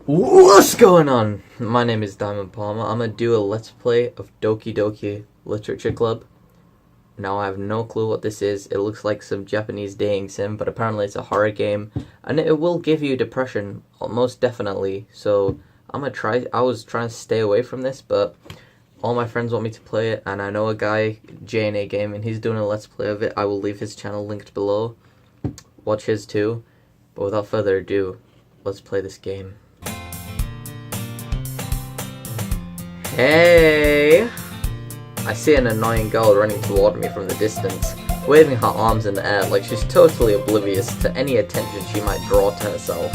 What's going on? My name is Diamond Palmer. I'm gonna do a let's play of Doki Doki Literature Club. Now I have no clue what this is. It looks like some Japanese dating sim, but apparently it's a horror game, and it will give you depression, most definitely. So I'm gonna try. I was trying to stay away from this, but all my friends want me to play it, and I know a guy, JNA Gaming, he's doing a let's play of it. I will leave his channel linked below. Watch his too. But without further ado, let's play this game. Hey! I see an annoying girl running toward me from the distance, waving her arms in the air like she's totally oblivious to any attention she might draw to herself.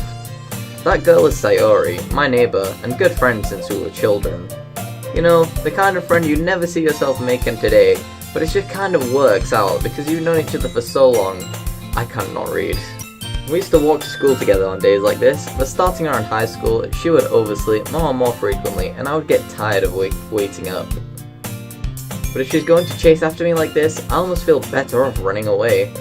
That girl is Sayori, my neighbor, and good friend since we were children. You know, the kind of friend you never see yourself making today, but it just kind of works out because you've known each other for so long. I can't not read. We used to walk to school together on days like this, but starting around high school, she would oversleep more and more frequently, and I would get tired of waiting up. But if she's going to chase after me like this, I almost feel better off running away.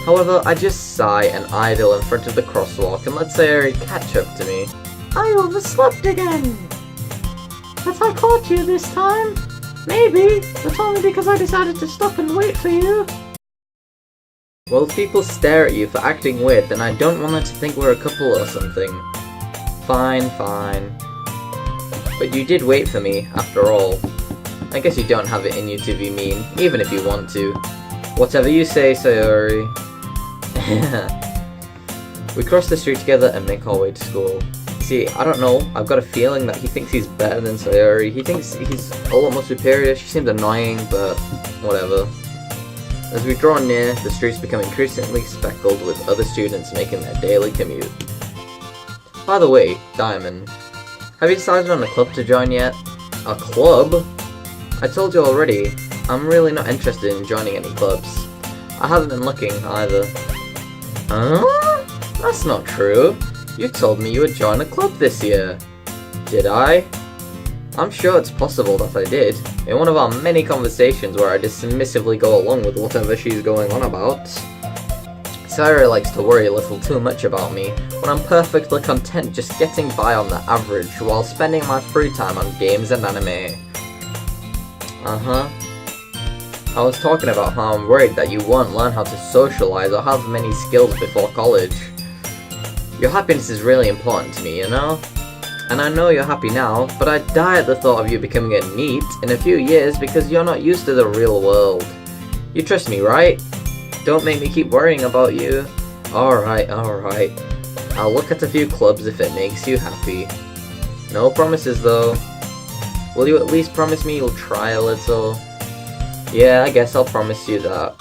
However, I just sigh and idle in front of the crosswalk and let Sayori catch up to me. I overslept again! But I caught you this time! Maybe, but only because I decided to stop and wait for you. Well, if people stare at you for acting weird, then I don't want them to think we're a couple or something. Fine, fine. But you did wait for me, after all. I guess you don't have it in you to be mean, even if you want to. Whatever you say, Sayori. We cross the street together and make our way to school. See, I don't know, I've got a feeling that he thinks he's better than Sayori. He thinks he's a lot more superior. She seems annoying, but whatever. As we draw near, the streets become increasingly speckled with other students making their daily commute. By the way, Diamond, have you decided on a club to join yet? A club? I told you already, I'm really not interested in joining any clubs. I haven't been looking either. Huh? That's not true. You told me you would join a club this year. Did I? I'm sure it's possible that I did, in one of our many conversations where I dismissively go along with whatever she's going on about. Sayori likes to worry a little too much about me, when I'm perfectly content just getting by on the average while spending my free time on games and anime. I was talking about how I'm worried that you won't learn how to socialize or have many skills before college. Your happiness is really important to me, you know? And I know you're happy now, but I'd die at the thought of you becoming a NEET in a few years because you're not used to the real world. You trust me, right? Don't make me keep worrying about you. Alright. I'll look at a few clubs if it makes you happy. No promises though. Will you at least promise me you'll try a little? Yeah, I guess I'll promise you that.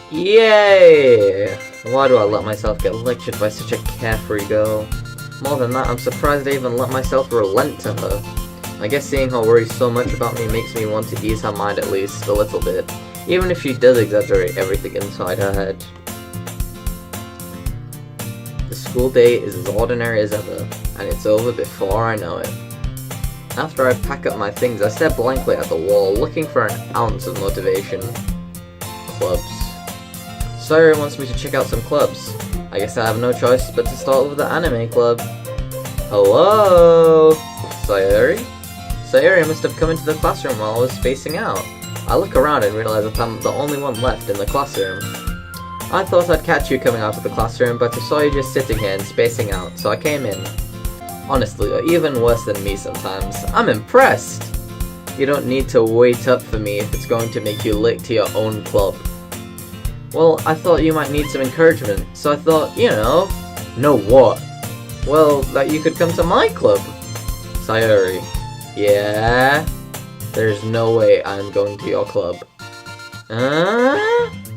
Yay! Why do I let myself get lectured by such a carefree girl? More than that, I'm surprised I even let myself relent to her. I guess seeing her worry so much about me makes me want to ease her mind at least a little bit, even if she does exaggerate everything inside her head. The school day is as ordinary as ever, and it's over before I know it. After I pack up my things, I stare blankly at the wall, looking for an ounce of motivation. Clubs. Sayori wants me to check out some clubs. I guess I have no choice but to start with the anime club. Hello? Sayori? Sayori must have come into the classroom while I was spacing out. I look around and realize that I'm the only one left in the classroom. I thought I'd catch you coming out of the classroom, but I saw you just sitting here and spacing out, so I came in. Honestly, you're even worse than me sometimes. I'm impressed! You don't need to wait up for me if it's going to make you late to your own club. Well, I thought you might need some encouragement, so I thought, you know... Know what? Well, that you could come to my club. Sayori. Yeah? There's no way I'm going to your club.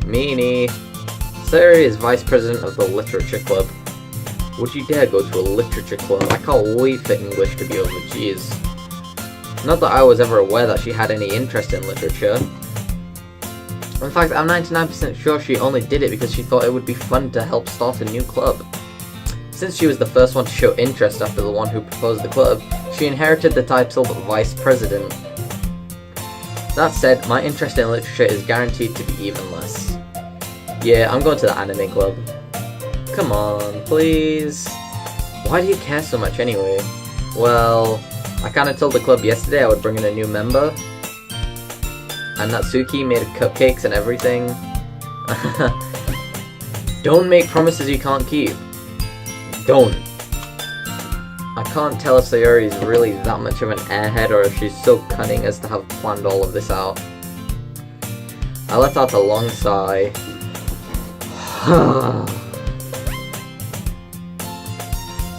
Meanie. Sayori is vice president of the Literature Club. Would you dare go to a literature club? I can't wait for English to be over, jeez. Not that I was ever aware that she had any interest in literature. In fact, I'm 99% sure she only did it because she thought it would be fun to help start a new club. Since she was the first one to show interest after the one who proposed the club, she inherited the title Vice President. That said, my interest in literature is guaranteed to be even less. Yeah, I'm going to the anime club. Come on, please. Why do you care so much anyway? Well, I kinda told the club yesterday I would bring in a new member. And Natsuki made cupcakes and everything. Don't make promises you can't keep. Don't. I can't tell if Sayori is really that much of an airhead or if she's so cunning as to have planned all of this out. I let out a long sigh.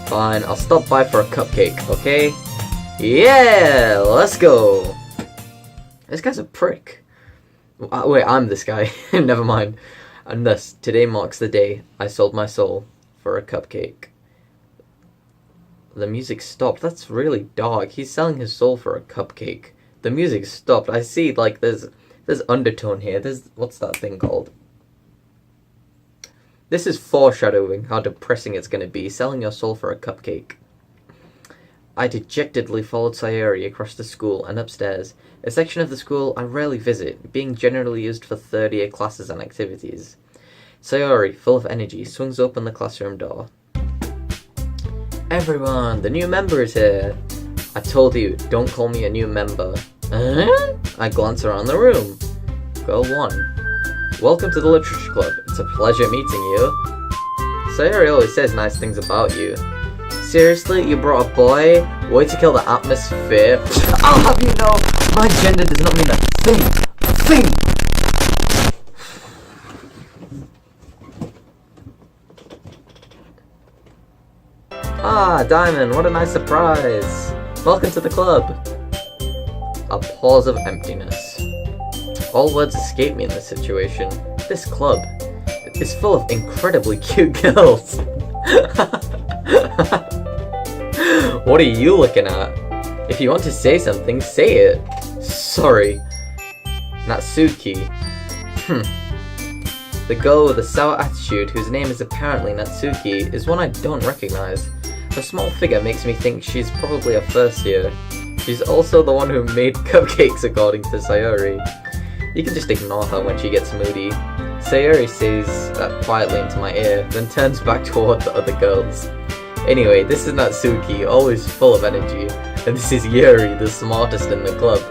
Fine, I'll stop by for a cupcake, okay? Yeah, let's go! This guy's a prick. Wait, I'm this guy. Never mind. And thus, today marks the day I sold my soul for a cupcake. The music stopped. That's really dark. He's selling his soul for a cupcake. The music stopped. I see, like, there's undertone here. What's that thing called? This is foreshadowing how depressing it's gonna be, selling your soul for a cupcake. I dejectedly followed Sayori across the school and upstairs, a section of the school I rarely visit, being generally used for third-year classes and activities. Sayori, full of energy, swings open the classroom door. Everyone, the new member is here! I told you, don't call me a new member. I glance around the room. Girl 1. Welcome to the Literature Club. It's a pleasure meeting you. Sayori always says nice things about you. Seriously, you brought a boy? Way to kill the atmosphere. I'll have you know, my gender does not mean a thing. A thing! Ah, Diamond, what a nice surprise. Welcome to the club. A pause of emptiness. All words escape me in this situation. This club is full of incredibly cute girls. What are you looking at? If you want to say something, say it. Sorry. Natsuki. The girl with a sour attitude, whose name is apparently Natsuki, is one I don't recognize. Her small figure makes me think she's probably a first year. She's also the one who made cupcakes, according to Sayori. You can just ignore her when she gets moody. Sayori says that quietly into my ear, then turns back toward the other girls. Anyway, this is Natsuki, always full of energy, and this is Yuri, the smartest in the club.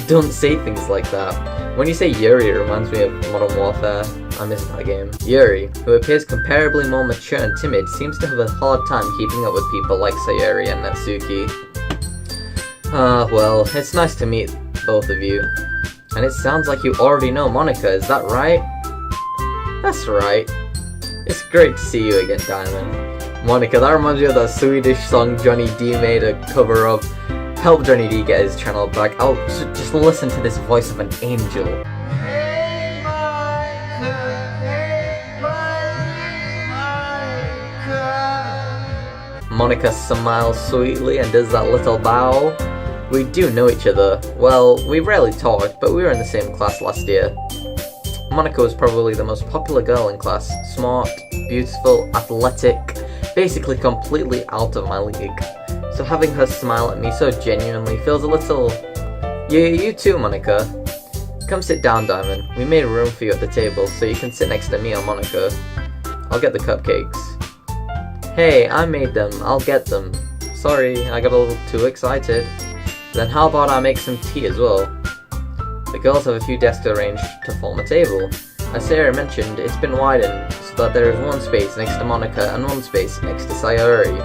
Don't say things like that. When you say Yuri, it reminds me of Modern Warfare. I miss that game. Yuri, who appears comparably more mature and timid, seems to have a hard time keeping up with people like Sayori and Natsuki. Well, it's nice to meet both of you. And it sounds like you already know Monika, is that right? That's right. It's great to see you again, Diamond. Monika, that reminds me of that Swedish song Johnny D made a cover of. Help Johnny D get his channel back. Oh, just listen to this voice of an angel. Hey, Monika smiles sweetly and does that little bow. We do know each other. Well, we rarely talked, but we were in the same class last year. Monika was probably the most popular girl in class. Smart, beautiful, athletic, basically completely out of my league. So having her smile at me so genuinely feels a little... You too, Monika. Come sit down, Diamond. We made room for you at the table, so you can sit next to me or Monika. I'll get the cupcakes. Hey, I made them. I'll get them. Sorry, I got a little too excited. Then how about I make some tea as well? The girls have a few desks arranged to form a table. As Sarah mentioned, it's been widened so that there is one space next to Monika and one space next to Sayori.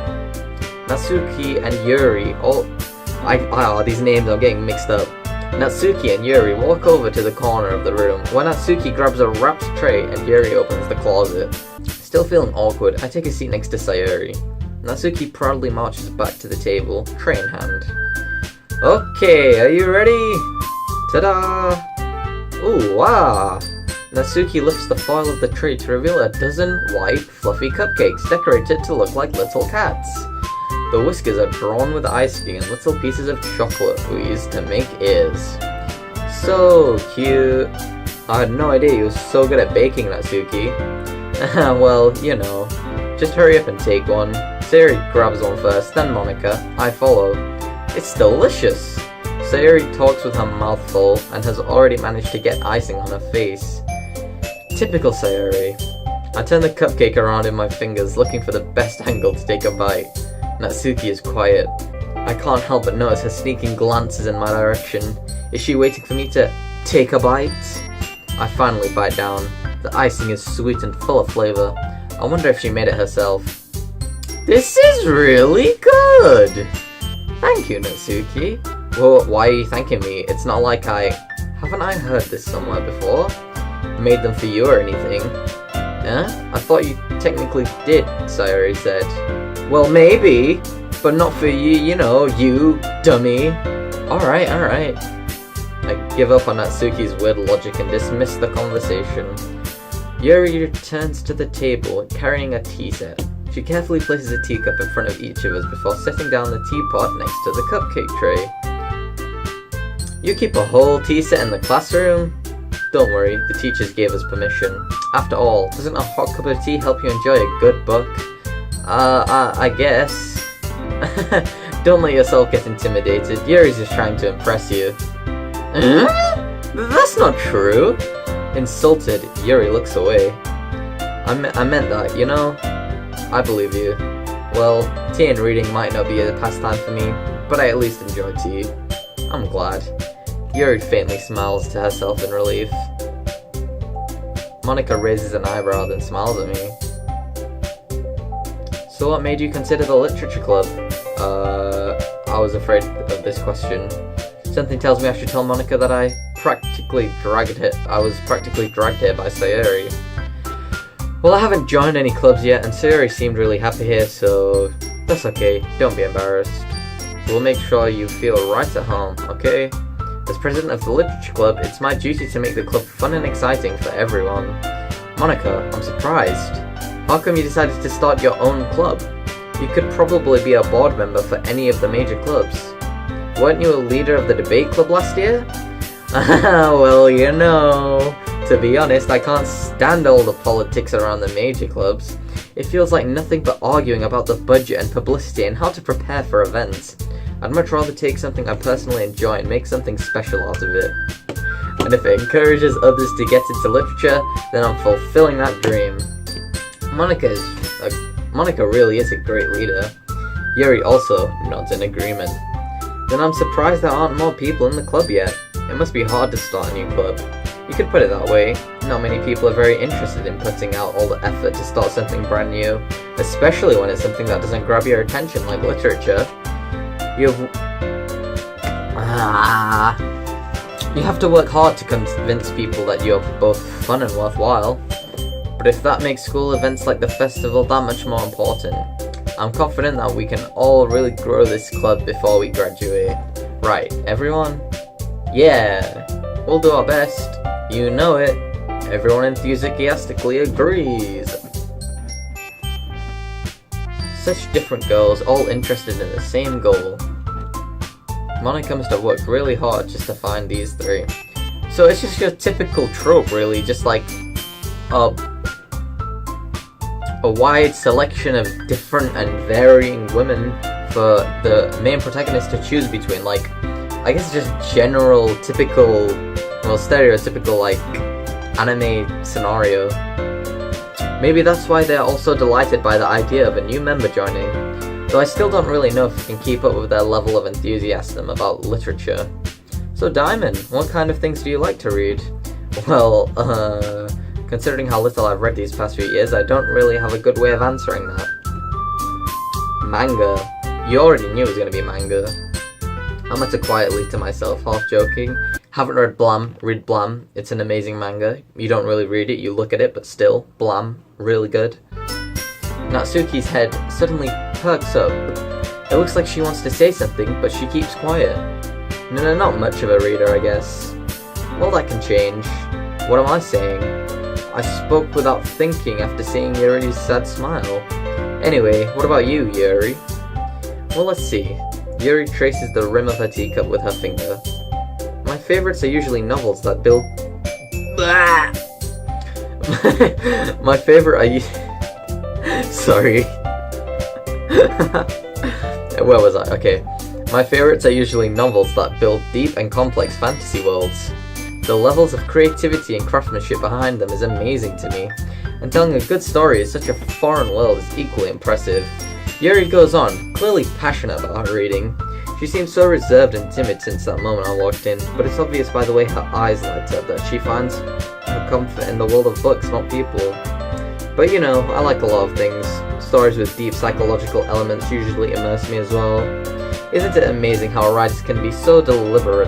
Natsuki and Yuri these names are getting mixed up. Natsuki and Yuri walk over to the corner of the room, where Natsuki grabs a wrapped tray and Yuri opens the closet. Still feeling awkward, I take a seat next to Sayori. Natsuki proudly marches back to the table, tray in hand. Okay, are you ready? Ta-da! Ooh, wow! Natsuki lifts the foil of the tray to reveal a dozen white, fluffy cupcakes decorated to look like little cats. The whiskers are drawn with icing and little pieces of chocolate were used to make ears. So cute! I had no idea you were so good at baking, Natsuki. Well, you know. Just hurry up and take one. Sayori grabs one first, then Monika. I follow. It's delicious! Sayori talks with her mouth full and has already managed to get icing on her face. Typical Sayori. I turn the cupcake around in my fingers, looking for the best angle to take a bite. Natsuki is quiet. I can't help but notice her sneaking glances in my direction. Is she waiting for me to take a bite? I finally bite down. The icing is sweet and full of flavor. I wonder if she made it herself. This is really good! Thank you, Natsuki. Well, why are you thanking me? It's not like haven't I heard this somewhere before? Made them for you or anything? I thought you technically did, Sayori said. Well, maybe, but not for you, you dummy. Alright. I give up on Natsuki's weird logic and dismiss the conversation. Yuri returns to the table, carrying a tea set. She carefully places a teacup in front of each of us before setting down the teapot next to the cupcake tray. You keep a whole tea set in the classroom? Don't worry, the teachers gave us permission. After all, doesn't a hot cup of tea help you enjoy a good book? I guess. Don't let yourself get intimidated. Yuri's just trying to impress you. That's not true. Insulted, Yuri looks away. I meant that, I believe you. Well, tea and reading might not be a pastime for me, but I at least enjoy tea. I'm glad. Yuri faintly smiles to herself in relief. Monika raises an eyebrow, then smiles at me. So what made you consider the literature club? I was afraid of this question. Something tells me I should tell Monika that I was practically dragged here by Sayori. Well, I haven't joined any clubs yet, and Sayori seemed really happy here, so that's okay. Don't be embarrassed. We'll make sure you feel right at home, okay? As president of the literature club, it's my duty to make the club fun and exciting for everyone. Monika, I'm surprised. How come you decided to start your own club? You could probably be a board member for any of the major clubs. Weren't you a leader of the debate club last year? Well, to be honest, I can't stand all the politics around the major clubs. It feels like nothing but arguing about the budget and publicity and how to prepare for events. I'd much rather take something I personally enjoy and make something special out of it. And if it encourages others to get into literature, then I'm fulfilling that dream. Monika really is a great leader. Yuri also nods in agreement. Then I'm surprised there aren't more people in the club yet. It must be hard to start a new club. You could put it that way. Not many people are very interested in putting out all the effort to start something brand new, especially when it's something that doesn't grab your attention like literature. You have to work hard to convince people that you're both fun and worthwhile. But if that makes school events like the festival that much more important, I'm confident that we can all really grow this club before we graduate. Right, everyone? Yeah, we'll do our best. You know it. Everyone enthusiastically agrees. Such different girls, all interested in the same goal. Monika must have worked really hard just to find these three. So it's just your typical trope, really, just like a wide selection of different and varying women for the main protagonist to choose between. Like, I guess just general, stereotypical, like, anime scenario. Maybe that's why they're also delighted by the idea of a new member joining, though I still don't really know if I can keep up with their level of enthusiasm about literature. So Diamond, what kind of things do you like to read? Well, considering how little I've read these past few years, I don't really have a good way of answering that. Manga. You already knew it was going to be manga. I mutter quietly to myself, half joking. Haven't read Blam. Read Blam. It's an amazing manga. You don't really read it, you look at it, but still, Blam. Really good. Natsuki's head suddenly perks up. It looks like she wants to say something, but she keeps quiet. No, not much of a reader, I guess. Well, that can change. What am I saying? I spoke without thinking after seeing Yuri's sad smile. Anyway, what about you, Yuri? Well, let's see. Yuri traces the rim of her teacup with her finger. My favorites are usually novels that build... My favorite are... Sorry. Where was I? Okay. My favorites are usually novels that build deep and complex fantasy worlds. The levels of creativity and craftsmanship behind them is amazing to me, and telling a good story in such a foreign world is equally impressive. Yuri goes on, clearly passionate about her reading. She seems so reserved and timid since that moment I walked in, but it's obvious by the way her eyes light up that she finds her comfort in the world of books, not people. But you know, I like a lot of things. Stories with deep psychological elements usually immerse me as well. Isn't it amazing how writers can be so deliberate?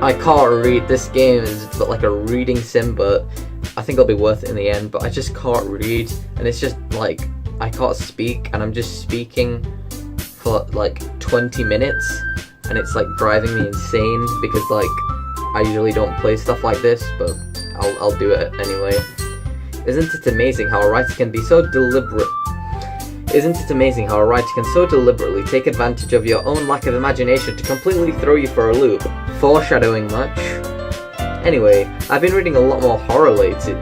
I can't read. This game is like a reading sim, but I think it'll be worth it in the end, but I just can't read, and it's just like, I can't speak, and I'm just speaking for like 20 minutes, and it's like driving me insane, because like, I usually don't play stuff like this, but I'll do it anyway. Isn't it amazing how a writer can be so deliberate? Isn't it amazing how a writer can so deliberately take advantage of your own lack of imagination to completely throw you for a loop? Foreshadowing much? Anyway, I've been reading a lot more horror lately.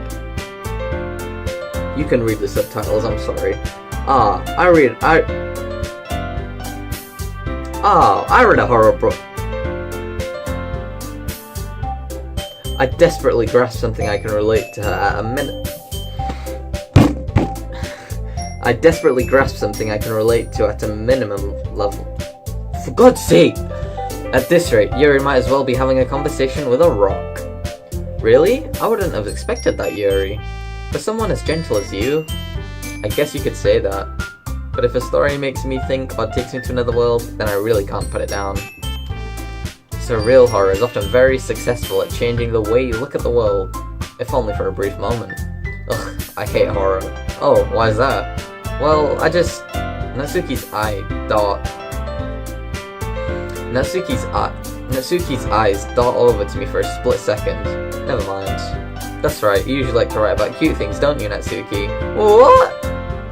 You can read the subtitles, I'm sorry. I read a horror book. I desperately grasp something I can relate to her at a minute. I desperately grasp something I can relate to at a minimum level. For God's sake! At this rate, Yuri might as well be having a conversation with a rock. Really? I wouldn't have expected that, Yuri. For someone as gentle as you, I guess you could say that. But if a story makes me think or takes me to another world, then I really can't put it down. Surreal horror is often very successful at changing the way you look at the world, if only for a brief moment. Ugh, I hate horror. Oh, why is that? Well, Natsuki's eyes dart over to me for a split second. Never mind. That's right, you usually like to write about cute things, don't you, Natsuki? What?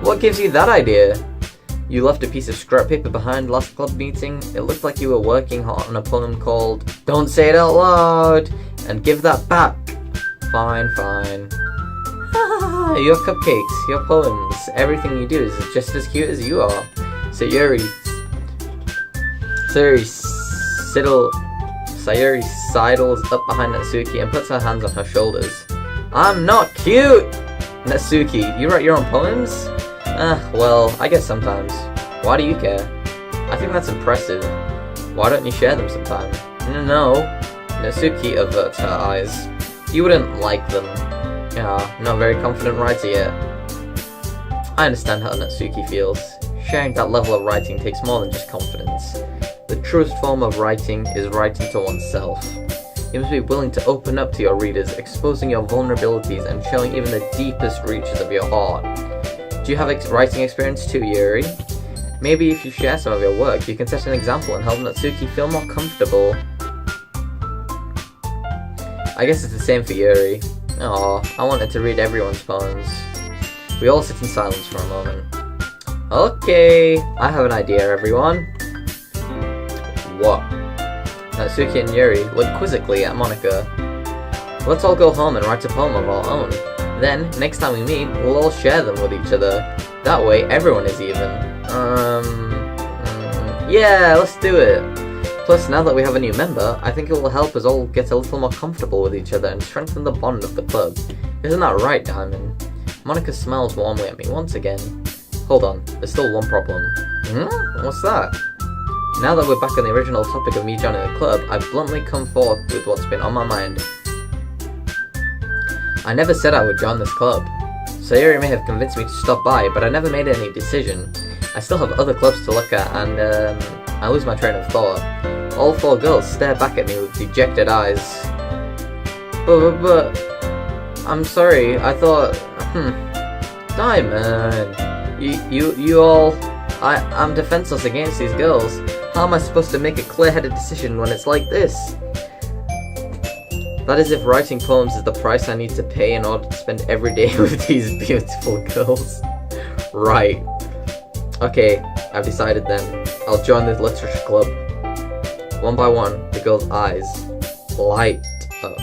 What gives you that idea? You left a piece of scrap paper behind last club meeting. It looked like you were working on a poem called Don't Say It Out Loud! And give that back! Fine. Your cupcakes, your poems, everything you do is just as cute as you are. Sayuri sidles up behind Natsuki and puts her hands on her shoulders. I'm not cute! Natsuki, you write your own poems? Well, I guess sometimes. Why do you care? I think that's impressive. Why don't you share them sometime? No. Natsuki averts her eyes. You wouldn't like them. Not a very confident writer yet. I understand how Natsuki feels. Sharing that level of writing takes more than just confidence. The truest form of writing is writing to oneself. You must be willing to open up to your readers, exposing your vulnerabilities and showing even the deepest reaches of your heart. Do you have writing experience too, Yuri? Maybe if you share some of your work, you can set an example and help Natsuki feel more comfortable. I guess it's the same for Yuri. Aw, I wanted to read everyone's poems. We all sit in silence for a moment. Okay, I have an idea, everyone. What? Natsuki and Yuri look quizzically at Monika. Let's all go home and write a poem of our own. Then, next time we meet, we'll all share them with each other. That way, everyone is even. Yeah, let's do it. Plus, now that we have a new member, I think it will help us all get a little more comfortable with each other and strengthen the bond of the club. Isn't that right, Diamond? Monika smiles warmly at me once again. Hold on, there's still one problem. What's that? Now that we're back on the original topic of me joining the club, I've bluntly come forth with what's been on my mind. I never said I would join this club. Sayuri may have convinced me to stop by, but I never made any decision. I still have other clubs to look at, and I lose my train of thought. All four girls stare back at me with dejected eyes. But, I'm sorry, I thought, Diamond, you all, I'm defenseless against these girls. How am I supposed to make a clear-headed decision when it's like this? That is if writing poems is the price I need to pay in order to spend every day with these beautiful girls. Right. Okay, I've decided then. I'll join the literature club. One by one, the girls' eyes light up.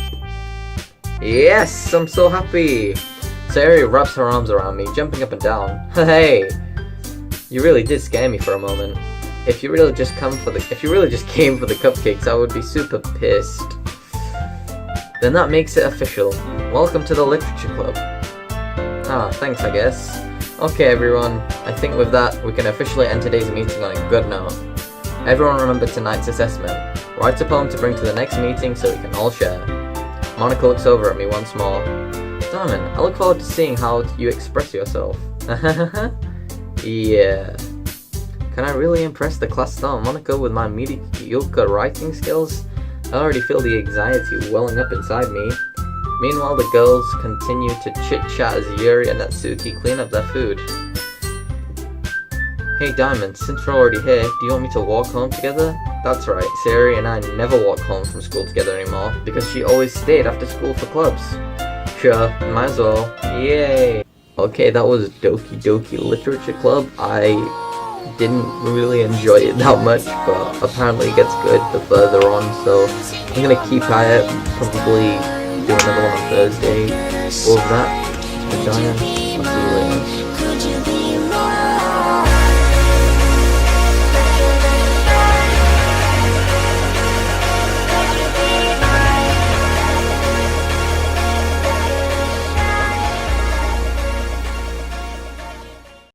Yes, I'm so happy! Sayuri wraps her arms around me, jumping up and down. Hey! You really did scare me for a moment. If you really just came for the cupcakes, I would be super pissed. Then that makes it official. Welcome to the literature club. Ah, thanks, I guess. Okay, everyone. I think with that, we can officially end today's meeting on a good note. Everyone remember tonight's assessment. Write a poem to bring to the next meeting so we can all share. Monica looks over at me once more. Diamond, I look forward to seeing how you express yourself. Yeah. Can I really impress the class star Monica with my mediocre writing skills? I already feel the anxiety welling up inside me. Meanwhile, the girls continue to chit-chat as Yuri and Natsuki clean up their food. Hey Diamond, since we're already here, do you want me to walk home together? That's right, Sayuri and I never walk home from school together anymore, because she always stayed after school for clubs. Sure, might as well. Yay! Okay, that was Doki Doki Literature Club. I didn't really enjoy it that much, but apparently it gets good the further on, so I'm gonna keep at it, probably do another one on Thursday. All of that, it's been Diamond. I'll see you later.